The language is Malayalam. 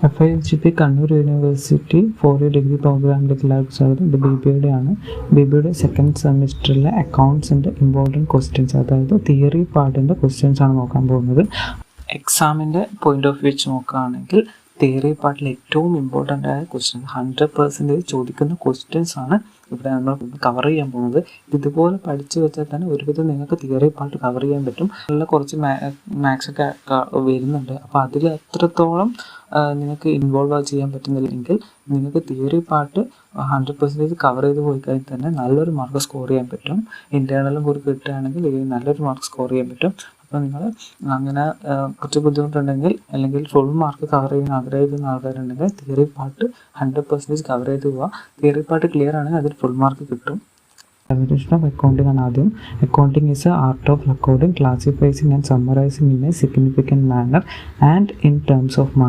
FIHP Kannur university 4-year degree പ്രോഗ്രാമിലേക്ക് എല്ലാവർക്കും സ്വാഗതം. ഇത് BBA ആണ്. BBA സെക്കൻഡ് സെമിസ്റ്ററിലെ അക്കൗണ്ട്സിൻ്റെ ഇമ്പോർട്ടൻറ്റ് ക്വസ്റ്റ്യൻസ്, അതായത് തിയറി പാർട്ടിൻ്റെ ക്വസ്റ്റ്യൻസ് ആണ് നോക്കാൻ പോകുന്നത്. എക്സാമിൻ്റെ പോയിന്റ് ഓഫ് വ്യൂ വെച്ച് നോക്കുകയാണെങ്കിൽ തിയറി പാർട്ടിൽ ഏറ്റവും ഇമ്പോർട്ടൻ്റ് ആയ ക്വസ്റ്റ്യൻ 100% ചോദിക്കുന്ന ക്വസ്റ്റ്യൻസ് ആണ് ഇവിടെ നമ്മൾ കവർ ചെയ്യാൻ പോകുന്നത്. ഇതുപോലെ പഠിച്ചു വെച്ചാൽ തന്നെ ഒരുവിധം നിങ്ങൾക്ക് തിയറി പാർട്ട് കവർ ചെയ്യാൻ പറ്റും. നല്ല കുറച്ച് മാത്സൊക്കെ വരുന്നുണ്ട്. അപ്പോൾ അതിൽ എത്രത്തോളം നിങ്ങൾക്ക് ഇൻവോൾവ് ചെയ്യാൻ പറ്റുന്നില്ലെങ്കിൽ നിങ്ങൾക്ക് തിയറി പാർട്ട് 100% കവർ ചെയ്ത് പോയി കഴിഞ്ഞാൽ തന്നെ നല്ലൊരു മാർക്ക് സ്കോർ ചെയ്യാൻ പറ്റും. ഇൻറ്റേർണലും കൂടി കിട്ടുകയാണെങ്കിൽ നല്ലൊരു മാർക്ക് സ്കോർ ചെയ്യാൻ പറ്റും. അപ്പോൾ നിങ്ങൾ അങ്ങനെ കുറച്ച് ബുദ്ധിമുട്ടുണ്ടെങ്കിൽ അല്ലെങ്കിൽ ഫുൾ മാർക്ക് കവർ ചെയ്യാൻ ആഗ്രഹിക്കുന്ന ആൾക്കാരുണ്ടെങ്കിൽ തിയറി പാർട്ട് 100% കവർ ചെയ്ത് പോവുക. തിയറി പാർട്ട് ക്ലിയർ ആണെങ്കിൽ അതിൽ ഫുൾ മാർക്ക് കിട്ടും. Definition of accounting ആണ് ആദ്യം. Accounting is the art of recording, classifying and summarizing in a significant manner and in terms of money.